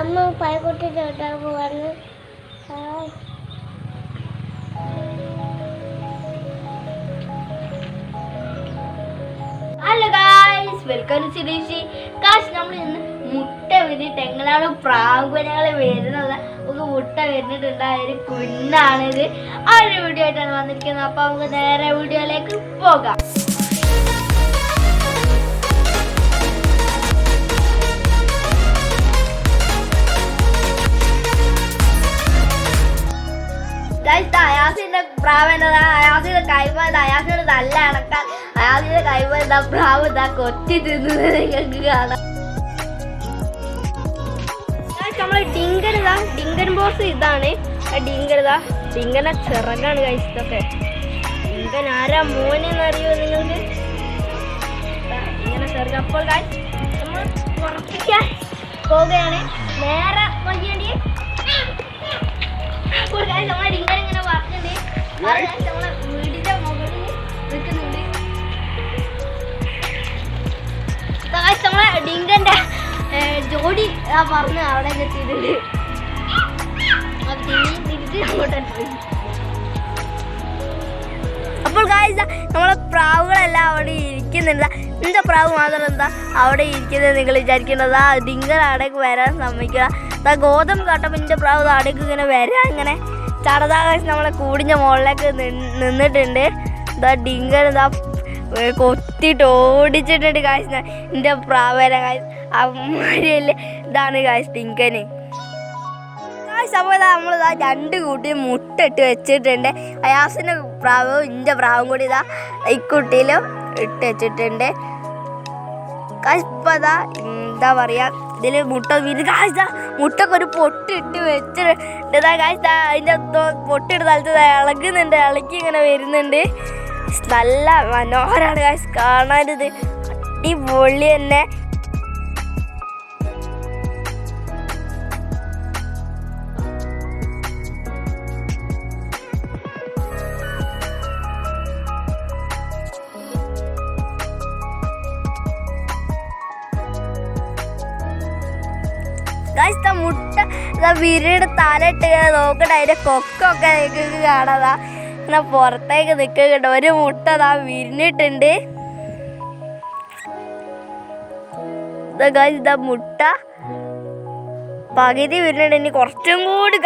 അമ്മ പൈക്കുട്ടി ചോട്ടാ പോവാന്ന്. ഹലോ ഗായ്സ്, വെൽക്കം ടു സിരീഷി. ഗായ്സ്, നമ്മൾ ഇന്ന് മുട്ട വിരിട്ട് എങ്ങനെയാണ് പ്രാവുകളെ വരുന്നത്, നമുക്ക് മുട്ട വരുന്നിട്ടുണ്ടായ ഒരു കുഞ്ഞാണിത്. ആ ഒരു വീഡിയോ ആയിട്ടാണ് വന്നിരിക്കുന്നത്. അപ്പൊ നമുക്ക് നേരെ വീഡിയോയിലേക്ക് പോകാം. അയാസിന്റെ പ്രാവെന്നത് അയാസിന്റെ കൈമ അയാസിനോട് നല്ല അണക്കാൻ അയാസിന്റെ കൈമ എന്താ പ്രാവ് ഇതാ കൊത്തി തിന്നത് നിങ്ങൾക്ക് കാണാം. നമ്മള് ഡിങ്കൻ ബോസ് ഇതാണ്. ഡിങ്കനെ ചിറകാണ് കഴിച്ചതൊക്കെ. ഡിങ്കൻ ആരാ മോനെന്നറിയോ നിങ്ങൾക്ക്? ഇങ്ങനെ ചെറുക. അപ്പോൾ നമ്മൾ ഉറപ്പിക്കാൻ പോവുകയാണ്. നേരെ നോക്കിയേണ്ടി നമ്മളെ ഡിങ്കൻ ഇങ്ങനെ പറഞ്ഞിട്ടുണ്ട്. നമ്മളെ വീടിന്റെ മുകളിൽ നിൽക്കുന്നുണ്ട്. നമ്മളെ ഡിങ്കന്റെ ജോഡി പറഞ്ഞ് അവിടെ എത്തിയിട്ടുണ്ട്. തിരിച്ച് അങ്ങോട്ട് പോയി. അപ്പോൾ നമ്മളെ പ്രാവുകളെല്ലാം അവിടെ ഇരിക്കുന്നുണ്ട്. എന്റെ പ്രാവ് മാത്രം എന്താ അവിടെ ഇരിക്കുന്നത് നിങ്ങൾ വിചാരിക്കുന്നത്? ആ ഡിങ്കൻ അവിടേക്ക് വരാൻ സമ്മതിക്കുക. ഗോതമ്പ് കാട്ടപ്പോൾ എൻ്റെ പ്രാവ് അവിടേക്ക് ഇങ്ങനെ വരാൻ ഇങ്ങനെ ചടതാ. നമ്മളെ കൂടിഞ്ഞ മുകളിലേക്ക് നിന്നിട്ടുണ്ട്. ഇതാ ഡിങ്കൻ ഇതാ കൊത്തിട്ട് ഓടിച്ചിട്ടുണ്ട്. കാശ് എൻ്റെ പ്രാവേനെ അമ്മല്ലേ. ഇതാണ് കാശ് ഡിങ്കന്. അപ്പോൾ നമ്മളിതാ രണ്ട് കൂട്ടി മുട്ട ഇട്ട് വെച്ചിട്ടുണ്ട്. അയാസിൻ്റെ പ്രാവും എൻ്റെ പ്രാവും കൂടി ഇതാ ഇക്കുട്ടിയിലും ഇട്ട് വെച്ചിട്ടുണ്ട്. ഇപ്പതാ എന്താ പറയാ, ഇതില് മുട്ട മുട്ടക്ക് ഒരു പൊട്ടിട്ട് വെച്ചിട്ടുണ്ട്. അതിൻ്റെ പൊട്ടിട്ട് സ്ഥലത്ത് ഇളകുന്നുണ്ട്. ഇളക്കി ഇങ്ങനെ വരുന്നുണ്ട്. നല്ല മനോഹരമാണ് കാശ് കാണാനിത്. അടിപൊളി തന്നെ. മുട്ട വിരിയുടെ തലയിട്ട് നോക്കട്ടെ. അതിൻ്റെ കൊക്കൊക്കെ നിങ്ങൾക്ക് കാണാതാ ഇങ്ങനെ പുറത്തേക്ക് നിൽക്കുന്നുണ്ട്. ഒരു മുട്ട വിരിഞ്ഞിട്ടുണ്ട്. ഇതാ മുട്ട പകുതി വിരിഞ്ഞിട്ടുണ്ട്. ഇനി കുറച്ചും കൂടി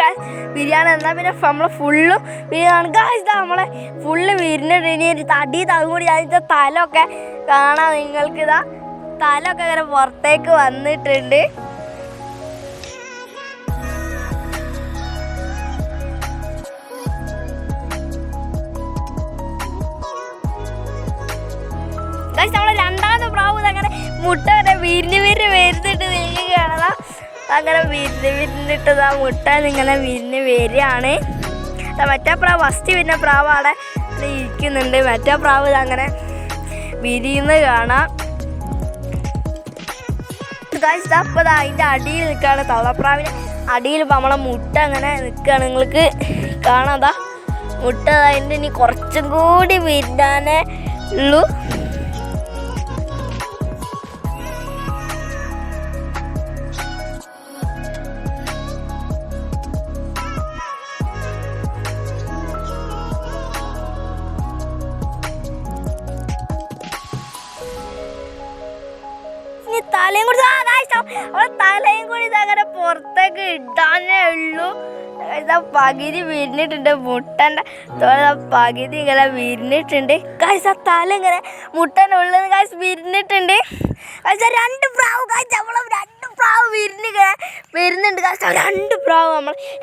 ബിരിയാണി എന്നാൽ പിന്നെ നമ്മളെ ഫുള്ളും ബിരിയാണി. നമ്മളെ ഫുള്ള് വിരിഞ്ഞിട്ടുണ്ട്. ഇനി ഒരു തടി കൂടി അതിൻ്റെ തലയൊക്കെ കാണാം നിങ്ങൾക്ക്. തലയൊക്കെ ഇങ്ങനെ പുറത്തേക്ക് വന്നിട്ടുണ്ട്. നമ്മളെ രണ്ടാമത്തെ പ്രാവ് അങ്ങനെ മുട്ട അങ്ങനെ വിരിഞ്ഞ് വരുന്നിട്ട് നിങ്ങൾക്ക് കാണാം. അങ്ങനെ വിരിഞ്ഞിട്ടത് ആ മുട്ട ഇങ്ങനെ വിരിഞ്ഞ് വരികയാണ്. മറ്റേ പ്രാവ് ഫസ്റ്റ് പിന്നെ പ്രാവ് അവിടെ ഇരിക്കുന്നുണ്ട്. മറ്റേ പ്രാവ് അങ്ങനെ വിരിയുന്നത് കാണാം. അപ്പോൾ അതിൻ്റെ അടിയിൽ നിൽക്കുകയാണ്. തവളപ്രാവിന് അടിയിൽ ഇപ്പം നമ്മളെ മുട്ട അങ്ങനെ നിൽക്കുകയാണ്. നിങ്ങൾക്ക് കാണാതാ മുട്ട. അതിൻ്റെ ഇനി കുറച്ചും കൂടി വിരിഞ്ഞാനേ ഉള്ളൂ. തലയും കൂടി അങ്ങനെ പുറത്തേക്ക് ഇടാനേ ഉള്ളൂ. പകുതി വിരിഞ്ഞിട്ടുണ്ട്. മുട്ടൻ്റെ പകുതി ഇങ്ങനെ വിരിഞ്ഞിട്ടുണ്ട്. തല ഇങ്ങനെ മുട്ടൻ്റെ ഉള്ളിൽ വിരിഞ്ഞിട്ടുണ്ട്. രണ്ട് പ്രാവ് നമ്മളെ രണ്ട് പ്രാവ് വരുന്നുണ്ട്.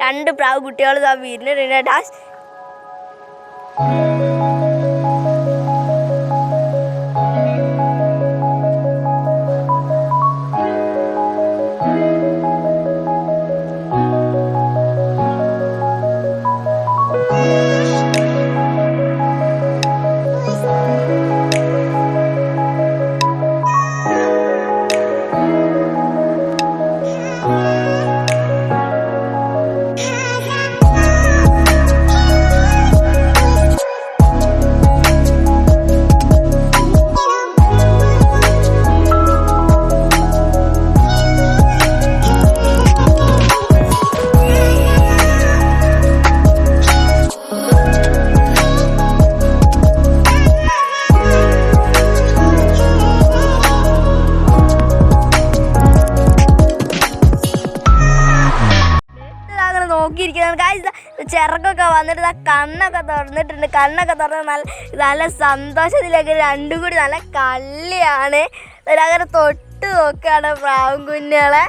രണ്ട് പ്രാവ് കുട്ടികൾ വിരിഞ്ഞിട്ടുണ്ട്. ചിറകൊക്കെ വന്നിട്ട് കണ്ണൊക്കെ തുറന്നിട്ടുണ്ട്. കണ്ണൊക്കെ തുറന്ന് നല്ല സന്തോഷത്തിലേക്ക് രണ്ടും കൂടി നല്ല കളിയാണ്. അങ്ങനെ തൊട്ട് നോക്കുകയാണ് പ്രാവും കുഞ്ഞുങ്ങളെ.